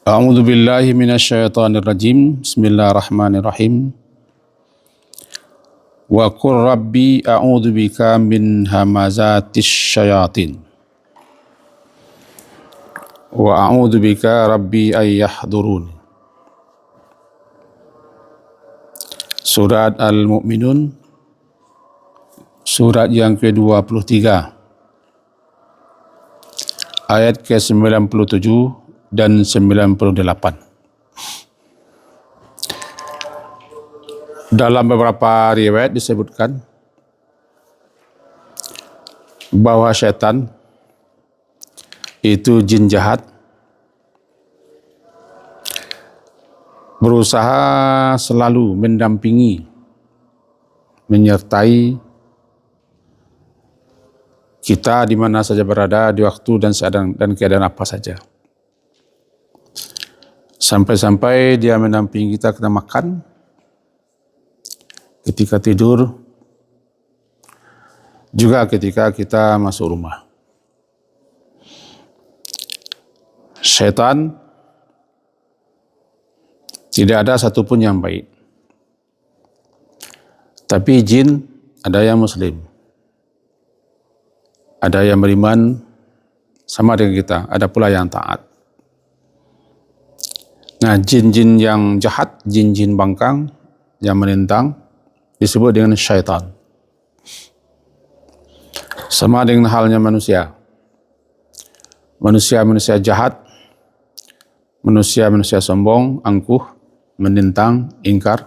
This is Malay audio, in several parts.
A'udzu billahi minasyaitonir rajim. Bismillahirrahmanirrahim. Wa qur rabbi a'udzu bika min hamazatis syayatin. Wa a'udzu bika rabbi ay yahdurun. Surat Al-Mu'minun, surat yang ke-23, ayat ke-97 dan 98. Dalam beberapa riwayat disebutkan bahwa syaitan itu jin jahat berusaha selalu mendampingi, menyertai kita di mana saja berada, di waktu dan keadaan apa saja. Sampai-sampai dia mendampingi kita ketika makan, ketika tidur, juga ketika kita masuk rumah. Syaitan tidak ada satupun yang baik. Tapi jin ada yang muslim, ada yang beriman sama dengan kita, ada pula yang taat. Nah, jin-jin yang jahat, jin-jin bangkang yang menentang disebut dengan syaitan. Sama dengan halnya manusia. Manusia-manusia jahat, manusia-manusia sombong, angkuh, menentang, ingkar,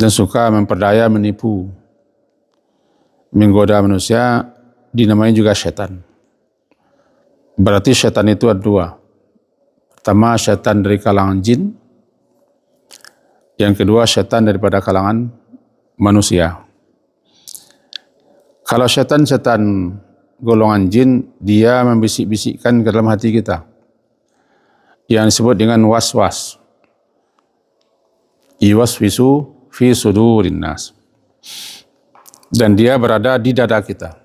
dan suka memperdaya, menipu, menggoda manusia, dinamai juga syaitan. Berarti syaitan itu ada dua. Pertama, syaitan dari kalangan jin. Yang kedua, syaitan daripada kalangan manusia. Kalau syaitan golongan jin, dia membisik-bisikkan ke dalam hati kita, yang disebut dengan was-was. Iwaswisu fi sudurin nas. Dan dia berada di dada kita.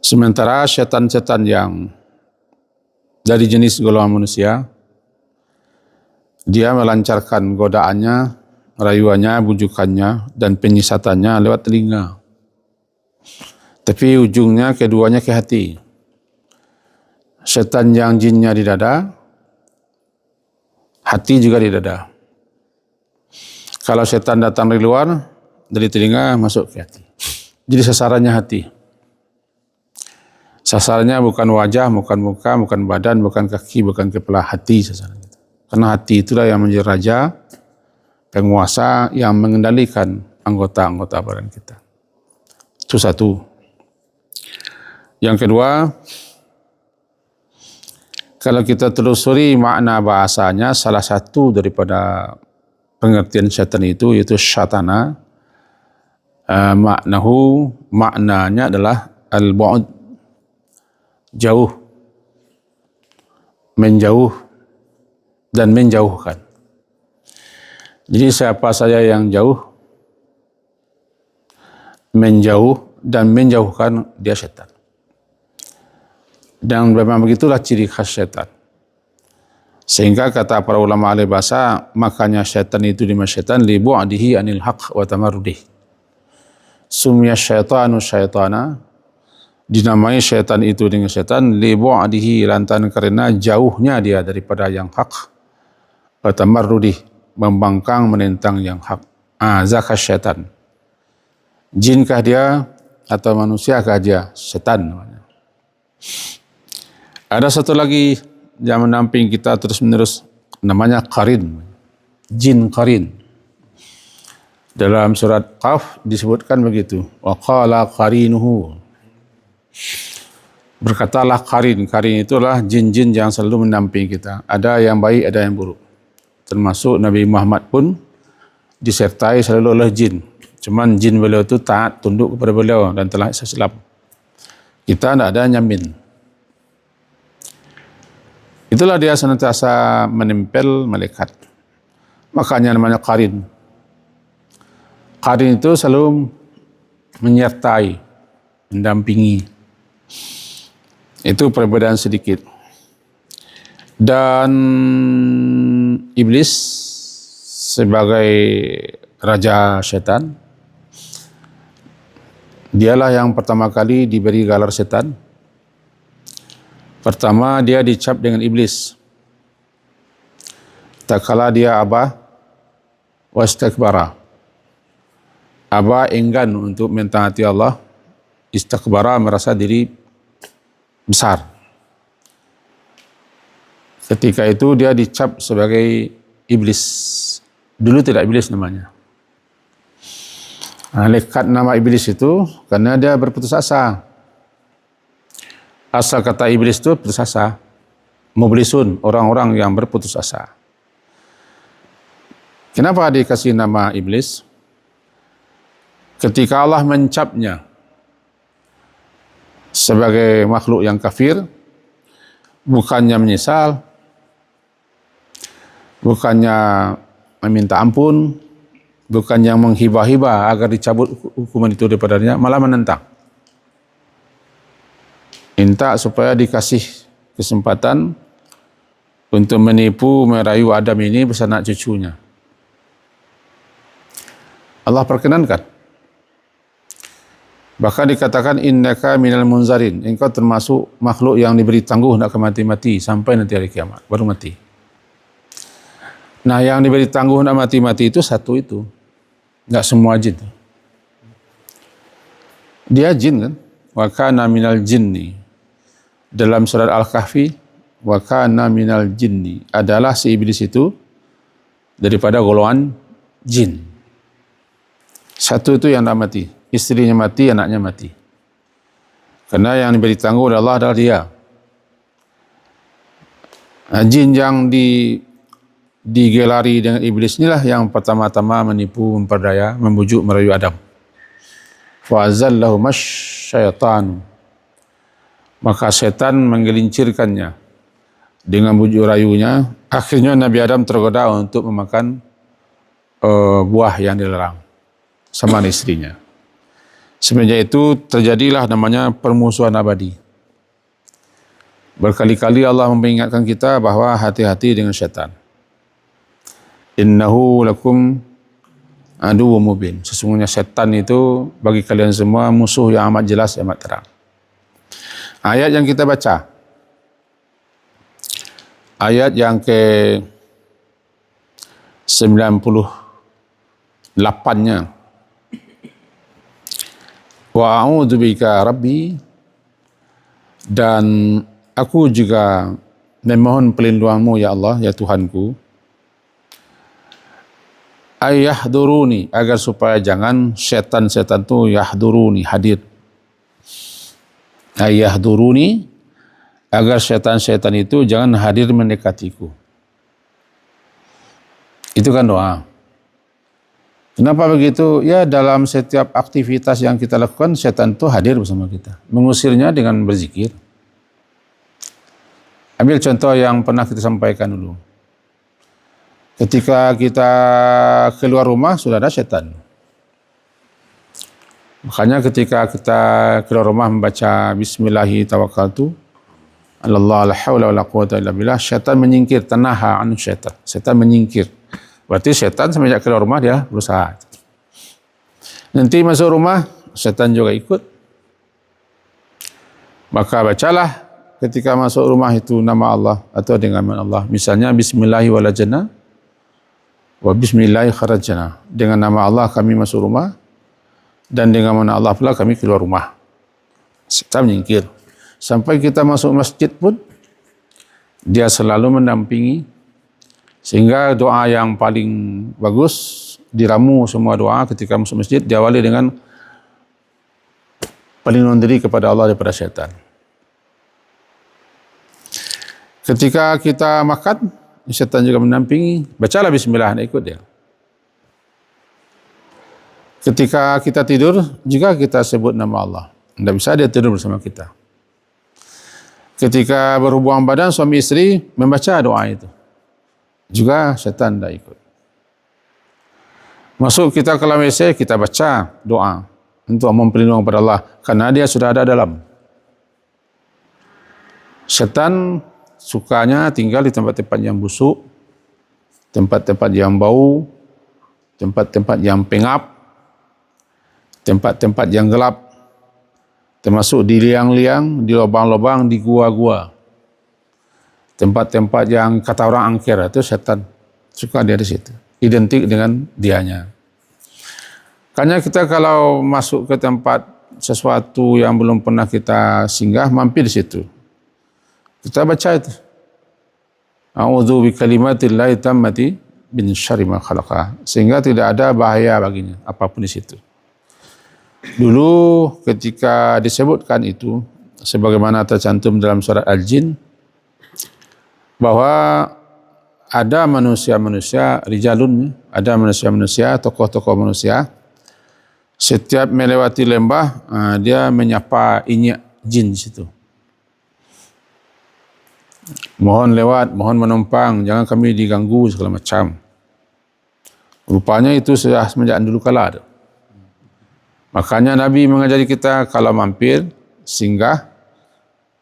Sementara syaitan-syaitan yang dari jenis golongan manusia, dia melancarkan godaannya, rayuannya, bujukannya, dan penyisatannya lewat telinga. Tapi ujungnya keduanya ke hati. Syaitan yang jinnya di dada, hati juga di dada. Kalau syaitan datang dari luar, dari telinga masuk ke hati. Jadi sasarannya hati. Sasarannya bukan wajah, bukan muka, bukan badan, bukan kaki, bukan kepala, hati sasarannya. Karena hati itulah yang menjadi raja, penguasa yang mengendalikan anggota-anggota badan kita. Itu satu. Yang kedua, kalau kita telusuri makna bahasanya, salah satu daripada pengertian syaitan itu yaitu syatana. Maknanya adalah al-bu'd, jauh, menjauh, dan menjauhkan. Jadi siapa saja yang jauh, menjauh, dan menjauhkan, dia syaitan. Dan memang begitulah ciri khas syaitan. Sehingga kata para ulama ahli bahasa, makanya syaitan itu lima syaitan li bu'dihi anil haq wa tamarrudih. Sumya syaitanu syaitana, dinamai syaitan itu dengan syaitan li bu'dihi, lantaran karena jauhnya dia daripada yang hak, wa tamarrudih, membangkang menentang yang hak. Zakat syaitan. Jinkah dia atau manusiakah dia? Syaitan namanya. Ada satu lagi yang mendamping kita terus menerus, namanya qarin, jin qarin. Dalam surat Qaf disebutkan begitu, wa qala qarinuhu, berkatalah qarin. Qarin itulah jin-jin yang selalu mendamping kita, ada yang baik, ada yang buruk. Termasuk Nabi Muhammad pun disertai selalu oleh jin. Cuman jin beliau itu taat, tunduk kepada beliau dan telah Islam. Kita tidak ada nyamin. Itulah dia senantiasa menempel malaikat. Makanya namanya qarin. Qarin itu selalu menyertai, mendampingi. Itu perbedaan sedikit. Dan iblis sebagai raja syaitan, dialah yang pertama kali diberi gelar setan. Pertama dia dicap dengan iblis. Tak kala dia aba wastakbara. Aba enggan untuk mentaati Allah, istakbara merasa diri besar. Ketika itu dia dicap sebagai iblis. Dulu tidak iblis namanya. Lekat nama iblis itu karena dia berputus asa. Asal kata iblis itu putus asa. Mublisun, orang-orang yang berputus asa. Kenapa dikasih nama iblis? Ketika Allah mencapnya sebagai makhluk yang kafir, bukannya menyesal, bukannya meminta ampun, bukannya menghibah-hibah agar dicabut hukuman itu daripadanya, malah menentang. Minta supaya dikasih kesempatan untuk menipu, merayu Adam ini bersama cucunya. Allah perkenankan. Bahkan dikatakan innaka minal munzarin, engkau termasuk makhluk yang diberi tangguh nak mati-mati sampai nanti hari kiamat, baru mati. Nah, yang diberi tangguh nak mati-mati itu satu itu. Enggak semua jin. Dia jin kan? Wa kana minal jinni. Dalam surat Al-Kahfi, wa kana minal jinni, adalah si iblis itu daripada golongan jin. Satu itu yang nak mati, istrinya mati, anaknya mati. Karena yang diberi tangguh oleh Allah adalah dia. Jin yang digelari dengan iblis inilah yang pertama-tama menipu, memperdaya, membujuk, merayu Adam. Fa azallahuma syaitanu. Maka setan menggelincirkannya dengan bujuk rayunya. Akhirnya Nabi Adam tergoda untuk memakan buah yang dilarang sama istrinya. Semenjak itu terjadilah namanya permusuhan abadi. Berkali-kali Allah memperingatkan kita bahawa hati-hati dengan syaitan. Innahu lakum aduwwum mubin. Sesungguhnya syaitan itu bagi kalian semua musuh yang amat jelas, amat terang. Ayat yang kita baca, ayat yang ke 98-nya. Wa a'udzubika rabbi, dan aku juga memohon perlindunganmu ya Allah, ya Tuhanku, ayahduruni, agar supaya jangan setan-setan itu yahduruni, hadir. Ayahduruni, agar setan-setan itu jangan hadir mendekatiku. Itu kan doa. Kenapa begitu? Ya, dalam setiap aktivitas yang kita lakukan, setan itu hadir bersama kita. Mengusirnya dengan berzikir. Ambil contoh yang pernah kita sampaikan dulu. Ketika kita keluar rumah, sudah ada setan. Makanya ketika kita keluar rumah membaca Bismillahi tawakkaltu Allah la haula wala quwata illa billah, syaitan menyingkir, tanaha anu syaitan. Syaitan menyingkir. Berarti syaitan semenjak keluar rumah dia berusaha. Nanti masuk rumah, syaitan juga ikut. Maka bacalah ketika masuk rumah itu nama Allah atau dengan nama Allah. Misalnya Bismillahi walajna wa Bismillahi kharajna. Dengan nama Allah kami masuk rumah, dan dengan nama Allah pula kami keluar rumah. Syaitan menyingkir. Sampai kita masuk masjid pun, dia selalu mendampingi. Sehingga doa yang paling bagus, diramu semua doa ketika masuk masjid, diawali dengan pelindungan diri kepada Allah daripada syaitan. Ketika kita makan, syaitan juga mendampingi. Bacalah Bismillah, dan ikut dia. Ketika kita tidur, juga kita sebut nama Allah. Tidak bisa dia tidur bersama kita. Ketika berhubungan badan suami istri, membaca doa itu. Juga syaitan tidak ikut. Masuk kita ke dalam WC, kita baca doa untuk memperlindungi kepada Allah. Karena dia sudah ada dalam. Syaitan sukanya tinggal di tempat-tempat yang busuk, tempat-tempat yang bau, tempat-tempat yang pengap, tempat-tempat yang gelap, termasuk di liang-liang, di lubang-lubang, di gua-gua. Tempat-tempat yang kata orang angker itu setan suka dia di situ. Identik dengan dianya. Karena kita kalau masuk ke tempat sesuatu yang belum pernah kita singgah, mampir di situ. Kita baca itu. A'udzu bikalimatillahi tammati min syarri ma khalaqa. Sehingga tidak ada bahaya baginya apapun di situ. Dulu ketika disebutkan itu, sebagaimana tercantum dalam surat Al-Jin, bahwa ada manusia-manusia, rijalun, ada manusia-manusia, tokoh-tokoh manusia, setiap melewati lembah, dia menyapa inyak jin di situ. Mohon lewat, mohon menumpang, jangan kami diganggu segala macam. Rupanya itu sudah semenjak dulu kala ada. Makanya Nabi mengajari kita kalau mampir, singgah,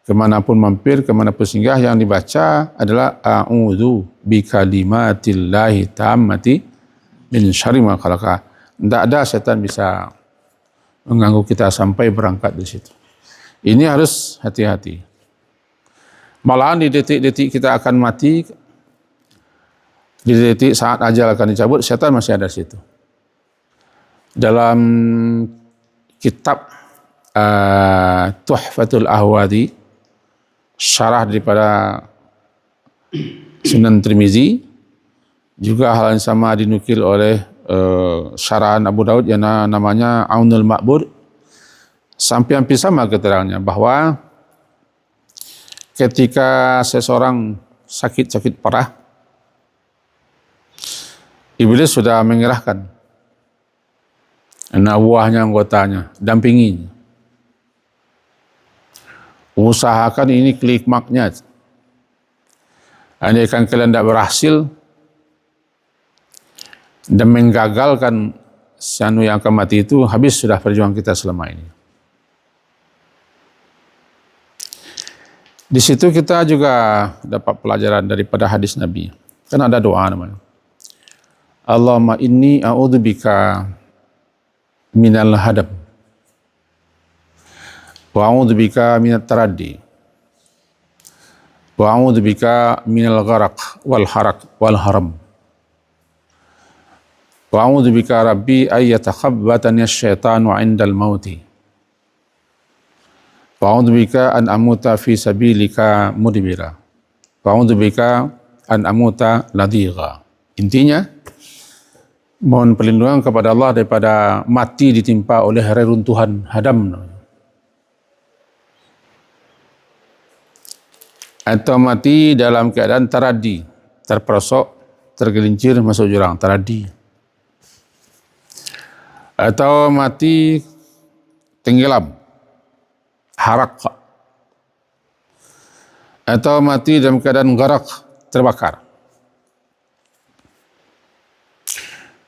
kemanapun mampir, kemanapun singgah, yang dibaca adalah a'udzu bikalimatillahi tammati min syarri ma khalaqa. Tidak ada setan bisa mengganggu kita sampai berangkat di situ. Ini harus hati-hati. Malahan di detik-detik kita akan mati, di detik saat ajal akan dicabut, setan masih ada di situ. Dalam kitab Tuhfatul Ahwadi, syarah daripada Sunan Tirmizi, juga hal yang sama dinukil oleh syarahan Abu Daud yang namanya Aunul Ma'bud, sampai hampir sama keterangannya, bahwa ketika seseorang sakit parah, Iblis sudah mengerahkan anak buahnya, anggotanya, dampingi. Usahakan ini klikmaknya. Andaikan kalian tidak berhasil dan menggagalkan sianu yang akan mati itu, habis sudah perjuangan kita selama ini. Di situ kita juga dapat pelajaran daripada hadis Nabi. Kan ada doa namanya. Allahumma inni a'udzubika minal hadab wa a'udzubika minat taraddi wa a'udzubika minal gharaq wal haraq wal haram wa a'udzubika rabbi ay yatakhabbatani asyaitanu 'indal mauti wa a'udzubika an amuta fi sabilika mudbira wa a'udzubika an amuta ladhiqa. Intinya, mohon perlindungan kepada Allah daripada mati ditimpa oleh reruntuhan hadam, atau mati dalam keadaan taradi, terperosok, tergelincir masuk jurang, taradi, atau mati tenggelam, harak, atau mati dalam keadaan gharak, terbakar.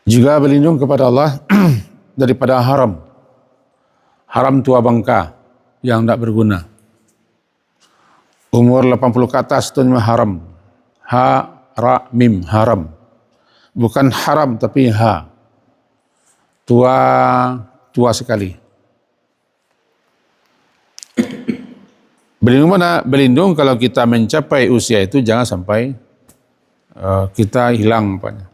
Juga berlindung kepada Allah daripada haram, haram tua bangka yang tidak berguna. Umur 80 ke atas itu haram. Ha, ra, mim, haram. Bukan haram tapi ha. Tua sekali. Berlindung mana? Berlindung kalau kita mencapai usia itu jangan sampai kita hilang apanya,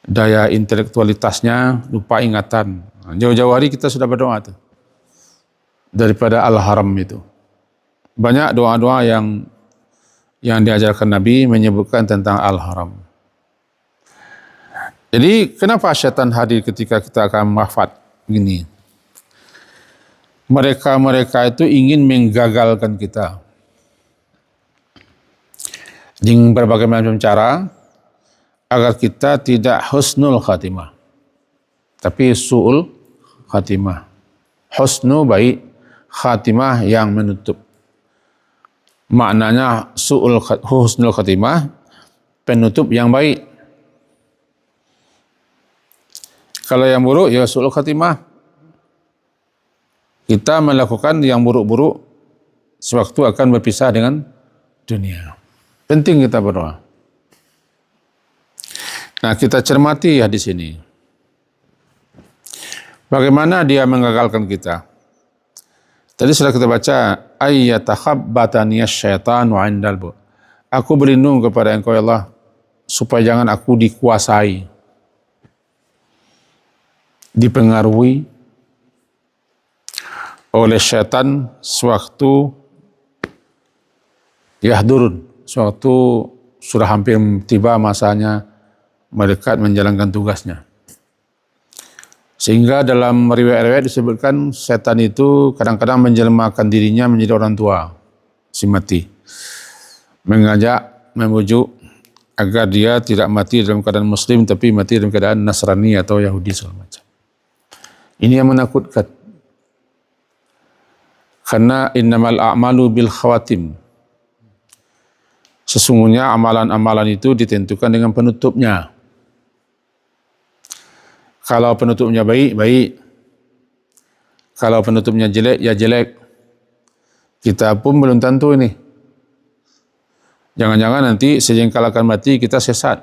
daya intelektualitasnya, lupa ingatan. Jauh-jauh hari kita sudah berdoa tuh daripada al-haram itu. Banyak doa-doa yang diajarkan Nabi menyebutkan tentang al-haram. Jadi kenapa syaitan hadir ketika kita akan wafat begini? Mereka itu ingin menggagalkan kita dengan berbagai macam cara agar kita tidak husnul khatimah, tapi su'ul khatimah. Husnu baik, khatimah yang menutup. Maknanya husnul khatimah, penutup yang baik. Kalau yang buruk, ya su'ul khatimah. Kita melakukan yang buruk-buruk, sewaktu akan berpisah dengan dunia. Penting kita berdoa. Nah, kita cermati hadis ini. Bagaimana dia mengagalkan kita? Tadi sudah kita baca, ayyatakhabbataniyas syaitanu 'indal bu. Aku berlindung kepada Engkau ya Allah supaya jangan aku dikuasai, dipengaruhi oleh syaitan sewaktu yahdurun, sewaktu sudah hampir tiba masanya mendekat menjalankan tugasnya. Sehingga dalam riwayat-riwayat disebutkan setan itu kadang-kadang menjelmakan dirinya menjadi orang tua si mati, mengajak, membujuk agar dia tidak mati dalam keadaan muslim tapi mati dalam keadaan Nasrani atau Yahudi segala macam. Ini yang menakutkan. Karena innamal a'malu bil khawatim. Sesungguhnya amalan-amalan itu ditentukan dengan penutupnya. Kalau penutupnya baik, baik. Kalau penutupnya jelek, ya jelek. Kita pun belum tentu ini. Jangan-jangan nanti sejengkal akan mati, kita sesat.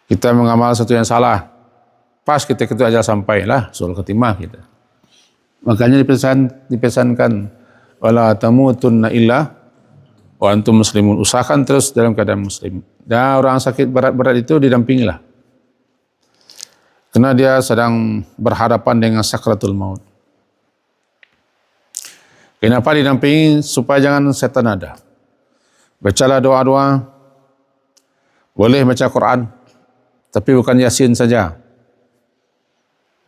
Kita mengamal satu yang salah. Pas kita ajal sampailah soal khatimah kita. Makanya dipesankan wala tamutunna illa wa antum muslimun. Usahakan terus dalam keadaan muslim. Dan orang sakit berat-berat itu didampingilah. Karena dia sedang berhadapan dengan sakratul maut. Kenapa didampingi? Supaya jangan setan ada. Bacalah doa-doa. Boleh baca Quran. Tapi bukan Yasin saja.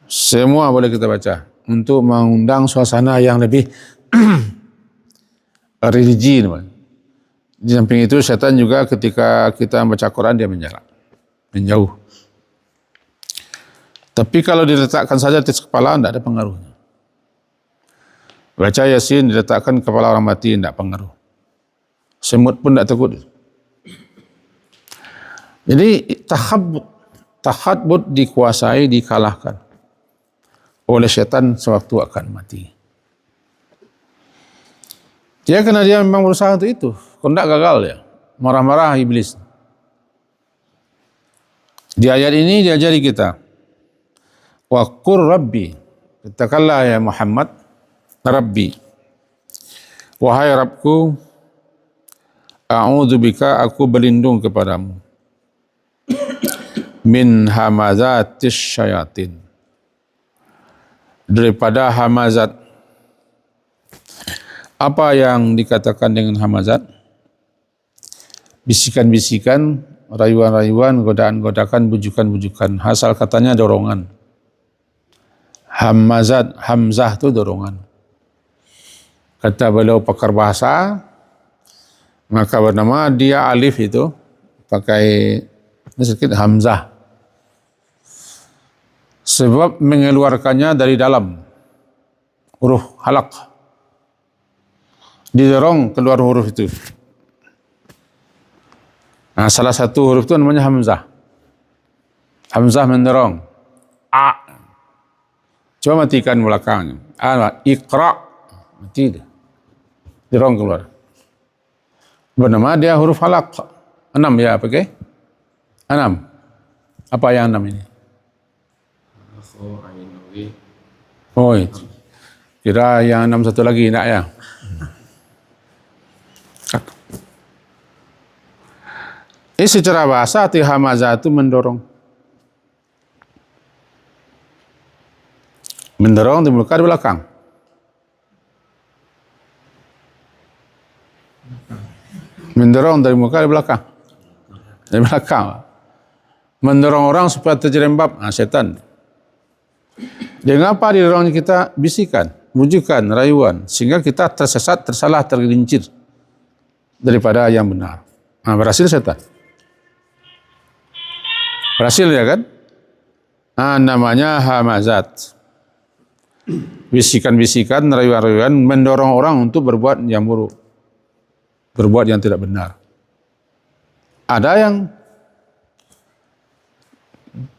Semua boleh kita baca. Untuk mengundang suasana yang lebih religi. Di samping itu setan juga ketika kita membaca Quran dia menjauh. Tapi kalau diletakkan saja di kepala tidak ada pengaruhnya. Baca Yasin diletakkan kepala orang mati tidak pengaruh. Semut pun tidak takut. Jadi takhabbut dikuasai, dikalahkan oleh syaitan sewaktu akan mati. Karena dia memang berusaha untuk itu. Kalau tidak gagal ya, marah-marah iblis. Di ayat ini diajari kita. Wa qur rabbi, katakanlah ya Muhammad, Rabbi, wahai Rabbku, a'udzubika, aku berlindung kepadamu, min hamazatis syayatin, daripada hamazat. Apa yang dikatakan dengan hamazat? Bisikan-bisikan, rayuan-rayuan, godaan-godakan, bujukan-bujukan. Asal katanya dorongan. Hamazat, hamzah itu dorongan. Kata beliau pakar bahasa, maka bernama dia alif itu pakai sedikit hamzah. Sebab mengeluarkannya dari dalam huruf halaq. Didorong keluar huruf itu. Nah, salah satu huruf itu namanya hamzah. Hamzah mendorong. A. Coba matikan belakangnya. Iqra. Mati dia. Dirong keluar. Bernama dia huruf halaq. 6 ya pakai? 6. Apa yang 6 ini? Oh itu. Kira yang 6 satu lagi nak ya? Ini secara bahasa arti hamazah itu mendorong. Mendorong di muka di belakang. Mendorong dari muka di belakang. Dari belakang. Mendorong orang supaya terjerembab. Setan. Dengan apa didorongnya kita? Bisikan, bujukan, rayuan. Sehingga kita tersesat, tersalah, tergelincir daripada yang benar. Berhasil setan. Berhasil ya kan? Namanya hamazat. Bisikan-bisikan, rayuan-rayuan mendorong orang untuk berbuat yang buruk, berbuat yang tidak benar. Ada yang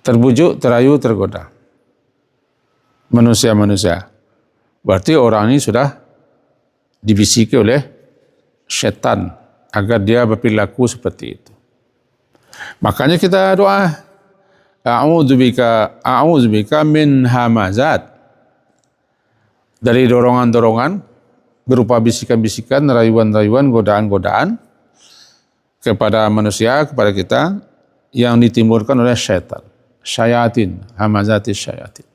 terbujuk, terayu, tergoda. Manusia-manusia. Berarti orang ini sudah dibisiki oleh syaitan agar dia berperilaku seperti itu. Makanya kita doa, a'udzubika min hamazat, dari dorongan-dorongan berupa bisikan-bisikan, rayuan-rayuan, godaan-godaan kepada manusia, kepada kita yang ditimbulkan oleh syaitan, syayatin, hamazati syayatin.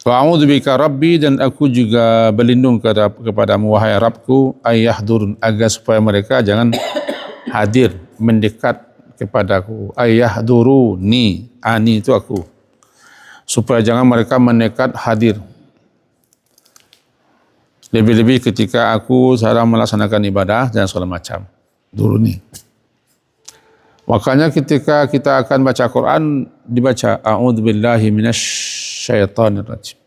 Wa a'udzubika rabbi, dan aku juga berlindung kepadamu wahai Rabbku, ayyahdurun, agar supaya mereka jangan hadir, mendekat kepadaku. Ayyahduruni, ani itu aku, supaya jangan mereka mendekat, hadir. Lebih-lebih ketika aku sedang melaksanakan ibadah dan segala macam. Duruni. Makanya ketika kita akan baca Quran, dibaca a'udzubillahi minasyaitonir rajim.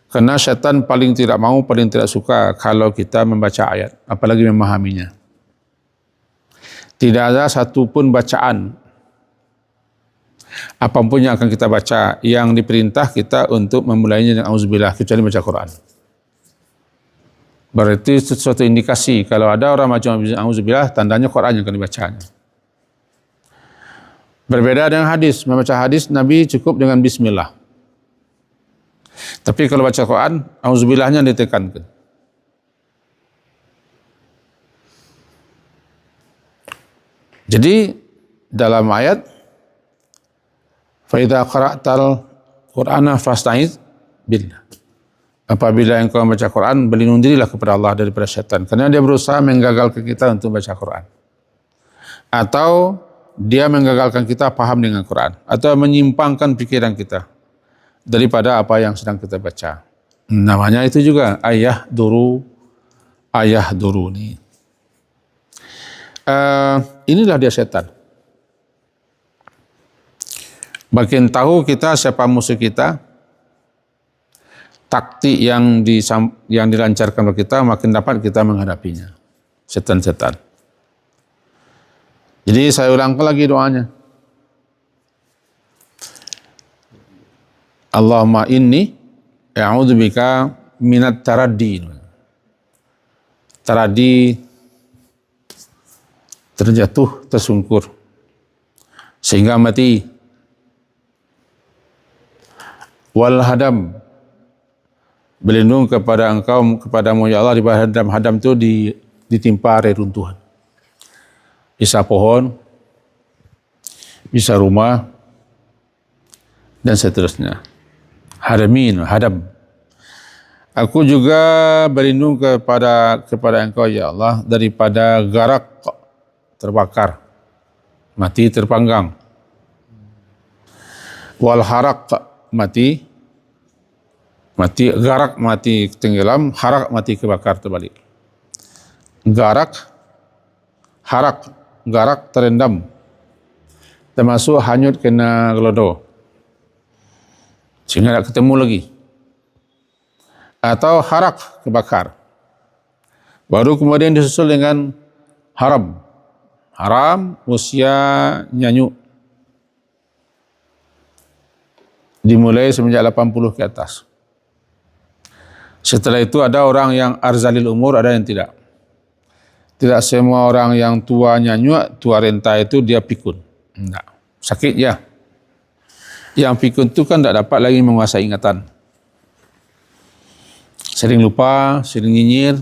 Karena syaitan paling tidak mau, paling tidak suka kalau kita membaca ayat, apalagi memahaminya. Tidak ada satu pun bacaan apapun yang akan kita baca yang diperintah kita untuk memulainya dengan auzubillah, kecuali baca Quran. Berarti sesuatu indikasi kalau ada orang macam auzubillah, tandanya Quran yang akan dibacanya. Berbeda dengan hadis, membaca hadis Nabi cukup dengan bismillah. Tapi kalau baca Quran, auzubillahnya ditekankan. Jadi dalam ayat fa idza qara'tal Qur'ana fasta'iz billah. Apabila engkau membaca Quran, berlindung dirilah kepada Allah daripada syaitan, karena dia berusaha menggagalkan kita untuk baca Quran, atau dia menggagalkan kita paham dengan Quran, atau menyimpangkan pikiran kita daripada apa yang sedang kita baca. Namanya itu juga ayahduruni. Inilah dia setan. Makin tahu kita siapa musuh kita, taktik yang dilancarkan oleh kita, makin dapat kita menghadapinya, setan-setan. Jadi saya ulangkan lagi doanya. Allahumma inni a'udzubika minat taraddi. Taraddi, terjatuh, tersungkur sehingga mati. Wal hadam, berlindung kepada engkau, kepadamu ya Allah, di hadam itu ditimpa reruntuhan. Bisa pohon, bisa rumah, dan seterusnya. Hadam. Aku juga berlindung kepada engkau ya Allah daripada garak, terbakar, mati terpanggang. Wal harak, mati, garak mati tenggelam, harak mati kebakar terbalik. Garak terendam, termasuk hanyut kena gelodo sehingga tak ketemu lagi. Atau harak, kebakar. Baru kemudian disusul dengan haram, usia nyanyuk, dimulai semenjak 80 ke atas. Setelah itu ada orang yang arzalil umur, ada yang tidak. Tidak semua orang yang tua nyanyuk, tua renta itu dia pikun. Tidak. Sakit ya. Yang pikun itu kan tidak dapat lagi menguasai ingatan. Sering lupa, sering nyinyir.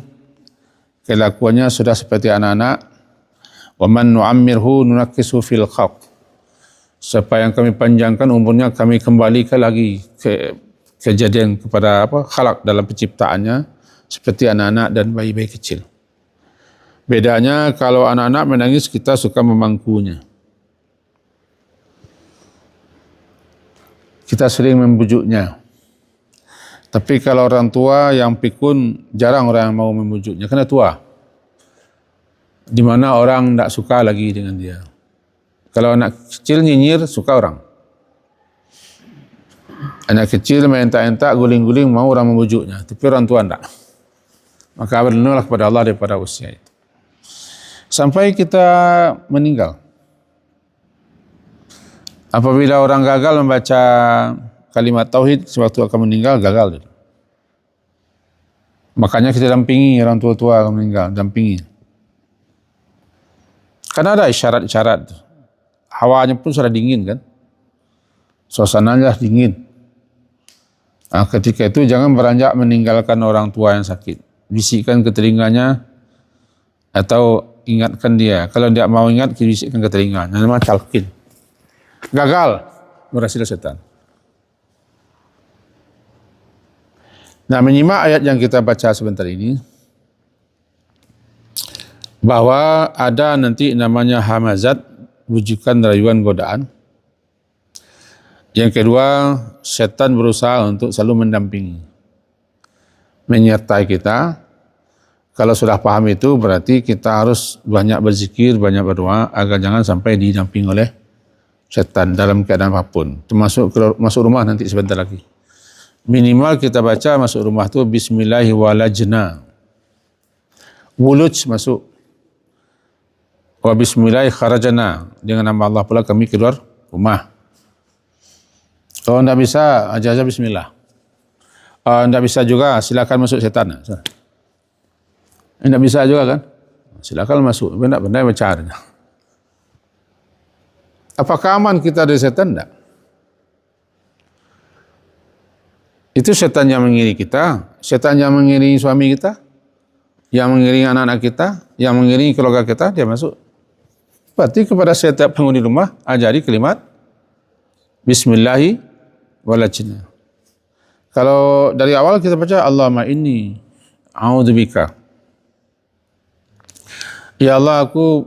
Kelakuannya sudah seperti anak-anak. Wa man nu'ammirhu nunakkishu fil khalq. Siapa yang kami panjangkan umurnya, kami kembalikan lagi ke kejadian kepada khalaq dalam penciptaannya seperti anak-anak dan bayi-bayi kecil. Bedanya kalau anak-anak menangis, kita suka memangkunya. Kita sering membujuknya. Tapi kalau orang tua yang pikun, jarang orang yang mau membujuknya karena tua. Di mana orang tidak suka lagi dengan dia. Kalau anak kecil nyinyir, suka orang. Anak kecil main entak-entak, guling-guling, mau orang membujuknya. Tapi orang tua tidak. Maka berlindunglah kepada Allah daripada usia itu. Sampai kita meninggal. Apabila orang gagal membaca kalimat tauhid sewaktu akan meninggal, gagal. Makanya kita dampingi orang tua-tua yang meninggal, dampingi. Karena ada isyarat-isyarat. Hawanya pun sudah dingin kan. Suasananya dingin. Nah, ketika itu jangan beranjak meninggalkan orang tua yang sakit. Bisikkan ke telinganya atau ingatkan dia. Kalau dia mau ingat, bisikkan ke telinganya. Namanya talqin. Gagal, berhasil setan. Nah, menyimak ayat yang kita baca sebentar ini, bahwa ada nanti namanya hamazat, wujudan, rayuan, godaan. Yang kedua, setan berusaha untuk selalu mendampingi, menyertai kita. Kalau sudah paham itu, berarti kita harus banyak berzikir, banyak berdoa, agar jangan sampai didampingi oleh setan dalam keadaan apapun. Termasuk masuk rumah nanti sebentar lagi. Minimal kita baca masuk rumah tu bismillahirrahmanirrahim. Wuluj masuk. Wa bismillahi kharajana. Dengan nama Allah pula kami keluar rumah. Kalau tidak bisa, aja bismillah. Tidak bisa juga, silakan masuk setan. Tidak bisa juga kan? Silakan masuk. Tidak pandai baca. Apakah aman kita dari setan? Tidak. Itu setan yang mengiringi kita, setan yang mengiringi suami kita, yang mengiringi anak-anak kita, yang mengiringi keluarga kita, dia masuk. Berarti kepada setiap penghuni rumah, ajari kalimat Bismillahirrahmanirrahim. Kalau dari awal kita baca Allahumma inni a'udzubika. Ya Allah, aku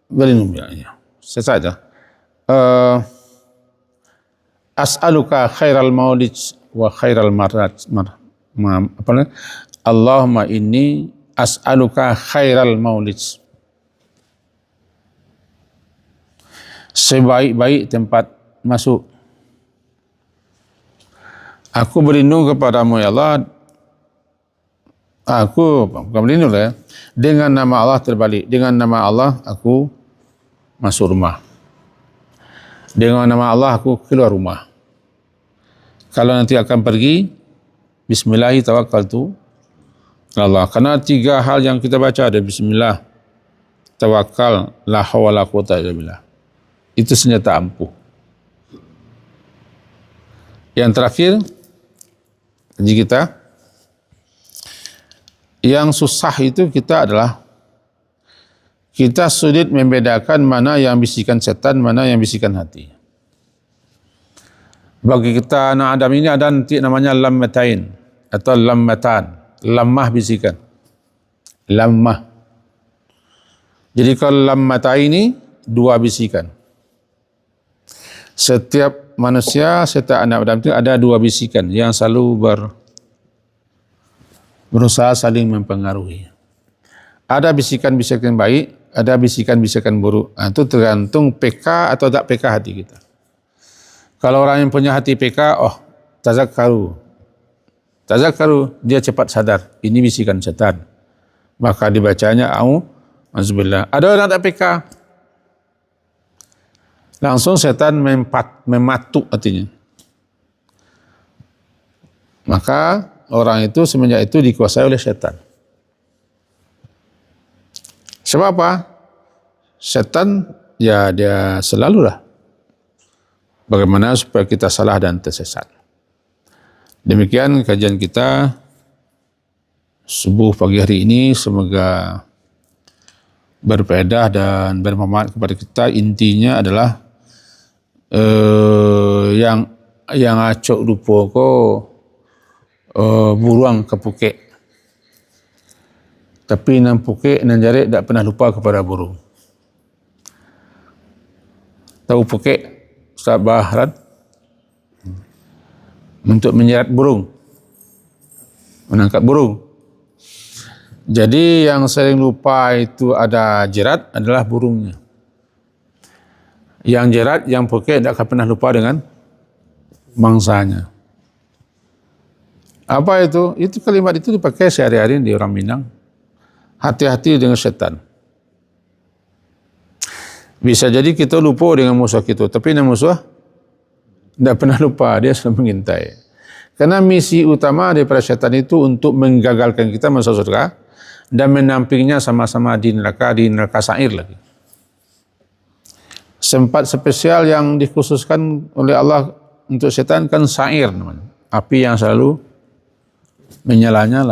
berlindung dengannya. Saja. As'aluka khairal maulid wa khairal marat. Allahumma inni as'aluka khairal maulid. Sebaik-baik tempat masuk. Aku berlindung kepadamu ya Allah. Aku bukan berlindung ya. Dengan nama Allah terbalik. Dengan nama Allah aku masuk rumah. Dengan nama Allah aku keluar rumah. Kalau nanti akan pergi, bismillahi tawakkaltu Allah. Karena 3 hal yang kita baca ada bismillah, tawakal, la hawla la quwwata illa billah. Itu senjata ampuh. Yang terakhir, janji kita, yang susah itu kita adalah kita sulit membedakan mana yang bisikan setan, mana yang bisikan hati. Bagi kita anak Adam ini ada nanti namanya lammatain atau lammatan, lammah bisikan. Lammah. Jadi kalau lammatan ini 2 bisikan. Setiap manusia, setiap anak Adam itu ada 2 bisikan yang selalu berusaha saling mempengaruhi. Ada bisikan-bisikan baik, ada bisikan-bisikan buruk. Itu tergantung PK atau tak PK hati kita. Kalau orang yang punya hati PK, tazakkaru, dia cepat sadar. Ini bisikan setan. Maka dibacanya auzubillah. Ada orang tak PK, langsung setan mematuk hatinya. Maka orang itu semenjak itu dikuasai oleh setan. Sebab apa? Setan ya dia selalulah bagaimana supaya kita salah dan tersesat. Demikian kajian kita subuh pagi hari ini, semoga berfaedah dan bermanfaat kepada kita. Intinya adalah yang acok lupa ko buruang ke pukek, tapi nan pukek nan jarik tak pernah lupa kepada burung. Tahu pukek Ustaz Bahran? Untuk menyerat burung, menangkap burung. Jadi yang sering lupa itu ada jerat adalah burungnya. Yang jerat, yang pukek tak akan pernah lupa dengan mangsanya. Apa itu? Itu kalimat itu dipakai sehari-hari di orang Minang. Hati-hati dengan setan. Bisa jadi kita lupa dengan musuh kita, tapi dengan musuh tidak pernah lupa, dia selalu mengintai. Karena misi utama daripada syaitan itu untuk menggagalkan kita masuk surga dan menampingnya sama-sama di neraka sa'ir lagi. Tempat spesial yang dikhususkan oleh Allah untuk syaitan kan sa'ir namanya. Api yang selalu menyala-nyala.